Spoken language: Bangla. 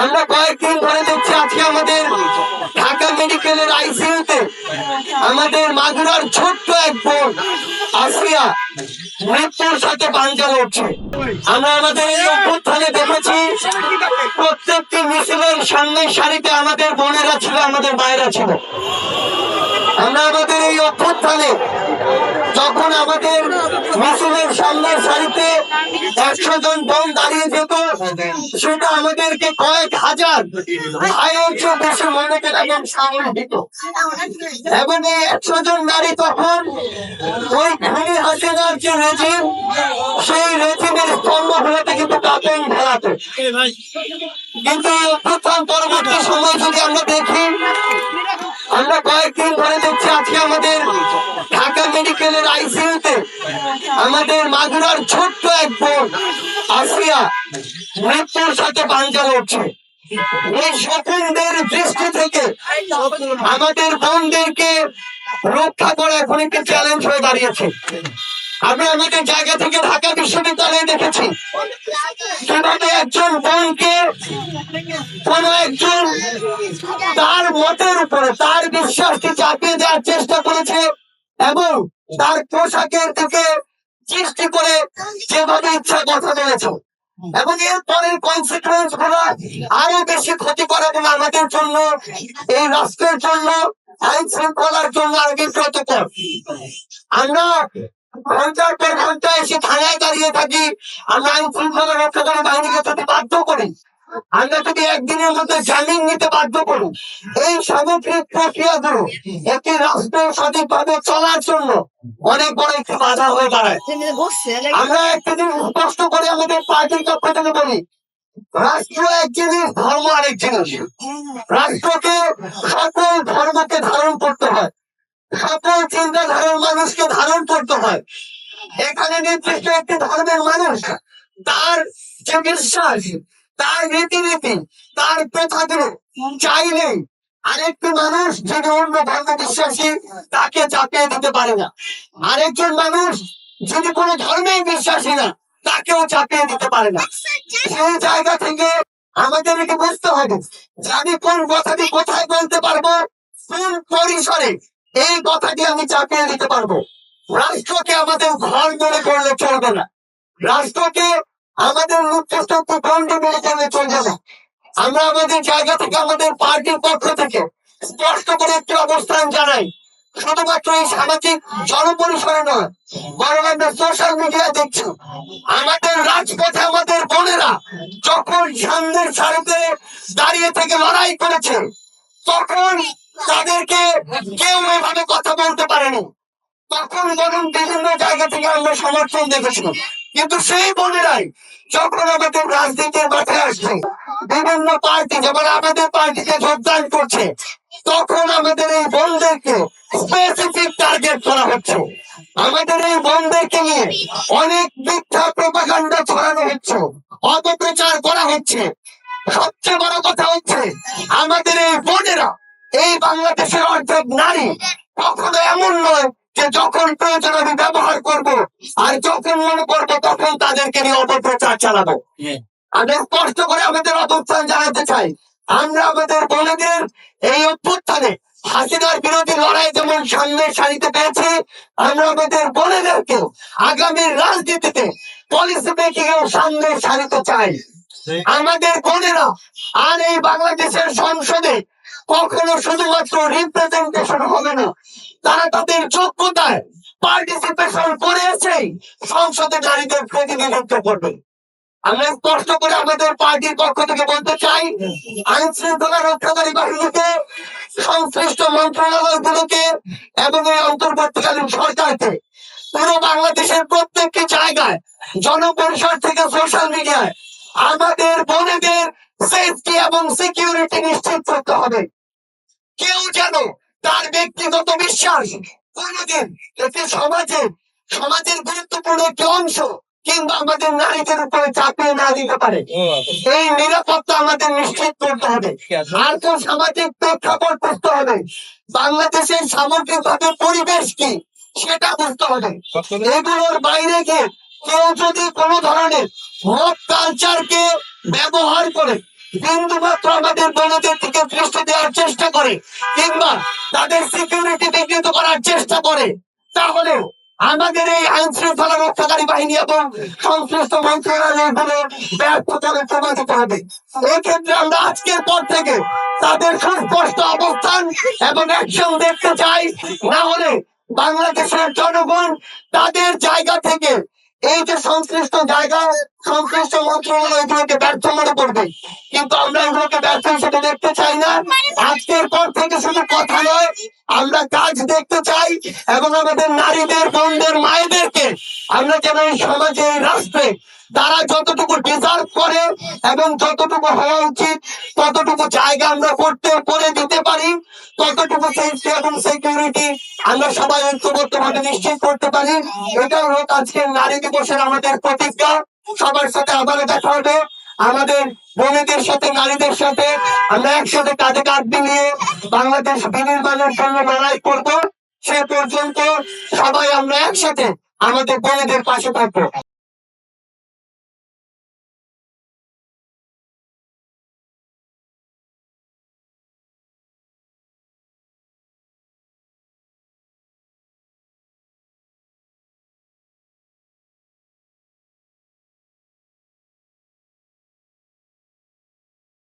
আমরা কয়েকদিন ধরে দেখছি আজকে আমাদের ঢাকা মেডিকেলের আইসিইউতে আমাদের মাগুরার ছোট্ট এক বোন আসিয়া মৃত্যুর সাথে পাঞ্জা লড়ছে। আমরা আমাদের এই অভ্যুত্থানে দেখেছি প্রত্যেকটি মিছিলের সামনের সারিতে আমাদের বোনেরা ছিল, আমাদের মায়েরা ছিল। আমরা আমাদের এই অভ্যুত্থানে যখন আমাদের মিছিলের সামনের সারিতে 100 জন বোন দাঁড়িয়ে যেত, সেটা আমাদেরকে কয়েক হাজার ভাইয়ের চেয়ে বেশি মনে এবং সাহস দিত। এবং এই 100 জন নারী তখন ওই খুনি হাসিনার যে রেজিম, সেই রেজিমের স্তম্ভগুলোতে কিন্তু কাঁপন ঢালাতো। কিন্তু অভ্যুত্থান পরবর্তী সময় যদি আমরা দেখি, আমরা কয়েকদিন ধরে দেখছি আজকে আমাদের ঢাকা মেডিকেলের আইসিইউতে আমাদের মাগুরার ছোট্ট এক বোন আসিয়া মৃত্যুর সাথে পাঞ্জা লড়ছে। এই স্বপ্নদের দৃষ্টি থেকে আমাদের বোনদেরকে রক্ষা করা এখন একটি চ্যালেঞ্জ হয়ে দাঁড়িয়েছে। আমরা আমাদের জায়গা থেকে ঢাকা বিশ্ববিদ্যালয়ে দেখেছি কিভাবে একজন বোনকে কোন একজন তার মতের উপরে তার বিশ্বাসকে চাপিয়ে দেওয়ার চেষ্টা করেছে এবং তার পোশাকের দিকে সৃষ্টি করে যেভাবে ইচ্ছা কথা বলেছে। এবং এর পরের কনসিকুয়েন্স গুলো আরো বেশি ক্ষতিকর এবং আমাদের জন্য, এই রাষ্ট্রের জন্য, আইন শৃঙ্খলার জন্য আরো বিব্রতকর। আমরা ঘন্টার পর ঘন্টা এসে থানায় দাঁড়িয়ে থাকি, আমরা আইন শৃঙ্খলা রক্ষাকারী বাহিনীকে যদি বাধ্য করি, আমরা যদি একদিনের মধ্যে জামিন নিতে বাধ্য করি, এই সামগ্রিক প্রক্রিয়াগুলো একটি রাষ্ট্র সঠিকভাবে চলার জন্য অনেক বড় একটি বাধা হয়ে দাঁড়ায়। আমরা একটা দিন স্পষ্ট করে আমাদের পার্টির পক্ষ থেকে বলি, রাষ্ট্র এক জিনিস, ধর্ম আরেক জিনিস। রাষ্ট্রকে সকল ধর্মকে ধারণ করতে হয়, সকল চিন্তাধারার মানুষকে ধারণ করতে হয়। এখানে নির্দিষ্ট একটি ধর্মের মানুষ তার যে বিশ্বাস, তার রীতিনীতি, তার প্রথাগুলো চাইলে আরেকটি মানুষ যিনি অন্য ধর্ম বিশ্বাসী তাকে চাপিয়ে দিতে পারে না। আরেকজন মানুষ যিনি কোনো ধর্মেই বিশ্বাসী না তাকেও চাপিয়ে দিতে পারে না। সেই জায়গা থেকে আমাদেরকে বুঝতে হবে যে আমি কোন কথাটি কোথায় বলতে পারবো, কোন পরিসরে এই কথাটি আমি চাপিয়ে দিতে পারবো। রাষ্ট্রকে আমাদের ঘর মনে করলে চলবে না, রাষ্ট্রকে আমাদের মুখ্যস্থ গণ্ডি মনে করলে চলবে না। আমরা আমাদের জায়গা থেকে, আমাদের পার্টির পক্ষ থেকে স্পষ্ট করে একটি অবস্থান জানাই, শুধুমাত্র এই সামাজিক জনপরিসরে নয়, বরং আমরা সোশ্যাল মিডিয়া দেখছি আমাদের রাজপথে আমাদের বোনেরা যখন সামনের সারিতে দাঁড়িয়ে থেকে লড়াই করেছে, তখন তাদেরকে কেউ এভাবে কথা বলতে পারেনি। তখন বরং বিভিন্ন জায়গা থেকে আমরা সমর্থন দেখেছি। কিন্তু সেই বোনেরাই যখন আমাদের রাজনীতির মাঠে আসছে, বিভিন্ন পার্টি যেমন আমাদের পার্টিতে যোগদান করছে, তখন আমাদের এই বোনদেরকে স্পেসিফিক টার্গেট করা হচ্ছে। আমাদের এই বোনদেরকে নিয়ে অনেক মিথ্যা প্রপাগান্ডা ছড়ানো হচ্ছে, অপপ্রচার করা হচ্ছে। সবচেয়ে বড় কথা হচ্ছে, আমাদের এই বোনেরা, এই বাংলাদেশের অর্ধেক নারী, কখনো এমন নয় যে যখন প্রয়োজন আমি ব্যবহার করব, আর যখন মনে করবো তখন তাদেরকে নিয়ে অপপ্রচার চালাবো। আমি স্পষ্ট করে আমাদের অবস্থান জানাতে চাই, আমরা আমাদের বোনেদের এই অভ্যুত্থানে হাসিনার বিরোধী লড়াই যেমন সামনের সারিতে পেয়েছি, আমরা আমাদের বোনেদেরকেও আগামীর রাজনীতিতে পলিসি মেকিং এর সামনের সারিতে চাই। আমাদের বোনেরা আর এই বাংলাদেশের সংসদে কখনো শুধুমাত্র রিপ্রেজেন্টেশন হবে না, তারা তাদের যোগ্যতায় পার্টিসিপেশন করে এসেই সংসদে নারীদের প্রতিনিধিত্ব করবে। আমরা স্পষ্ট করে আমাদের পার্টির পক্ষ থেকে বলতে চাই, আইন শৃঙ্খলা রক্ষাকারী বাহিনীকে, সংশ্লিষ্ট মন্ত্রণালয়গুলোকে এবং এই অন্তর্বর্তীকালীন সরকারকে পুরো বাংলাদেশের প্রত্যেকটি জায়গায়, জনপরিসর থেকে সোশ্যাল মিডিয়ায় আমাদের বোনেদের সেফটি এবং সিকিউরিটি নিশ্চিত করতে হবে। কেউ যেন তার ব্যক্তিগত বিশ্বাস কোনদিন একটি সমাজের গুরুত্বপূর্ণ একটি অংশ কিংবা আমাদের নারীদের উপরে চাপিয়ে না দিতে পারে। এই নিরাপত্তা আমাদের নিশ্চিত করতে হবে। আর তো সামাজিক প্রেক্ষাপট বুঝতে হবে, বাংলাদেশের সামগ্রিকভাবে পরিবেশ কি সেটা বুঝতে হবে। এগুলোর বাইরে গিয়ে কেউ যদি কোনো ধরনের মব কালচারকে ব্যবহার করে বিন্দু মাত্র আমাদের বোনদের দিকে দৃষ্টি দেওয়ার চেষ্টা করে কিংবা তাদের সিকিউরিটি বিঘ্নিত করার চেষ্টা করে, তাহলে আমাদের এই আইন শৃঙ্খলা রক্ষাকারী বাহিনী এবং সংশ্লিষ্ট মন্ত্রণালয়গুলো ব্যর্থতার প্রমাণিত হবে। এক্ষেত্রে আমরা আজকের পর থেকে তাদের সুস্পষ্ট অবস্থান এবং অ্যাকশন দেখতে চাই, না হলে বাংলাদেশের জনগণ তাদের জায়গা থেকে এই যে সংশ্লিষ্ট জায়গা সংশ্লিষ্ট মন্ত্রণালয়গুলোকে ব্যর্থ মনে করবে, কিন্তু আমরা এগুলোকে ব্যর্থ হিসেবে দেখতে চাই না। আজকের পর থেকে শুধু কথা নয়, আমরা কাজ দেখতে চাই এবং আমাদের নারীদের, বোনদের, মায়েদেরকে আমরা যেন এই সমাজে, এই রাষ্ট্রে তারা যতটুকু ডিজার্ভ করে এবং যতটুকু হওয়া উচিত ততটুকু জায়গা আমরা করে দিতে পারি, ততটুকু সেফটি এবং সিকিউরিটি আমরা সবাই ঐক্যবদ্ধভাবে নিশ্চিত করতে পারি। এটা হলো আজকের নারী দিবসের আমাদের প্রতিজ্ঞা। সবার সাথে আবারও দেখা হবে, আমাদের বোনেদের সাথে, নারীদের সাথে আমরা একসাথে কাঁধে কাঁধ মিলিয়ে বাংলাদেশ বিনির্মাণের জন্য লড়াই করব। সে পর্যন্ত সবাই আমরা একসাথে আমাদের বোনেদের পাশে থাকবো।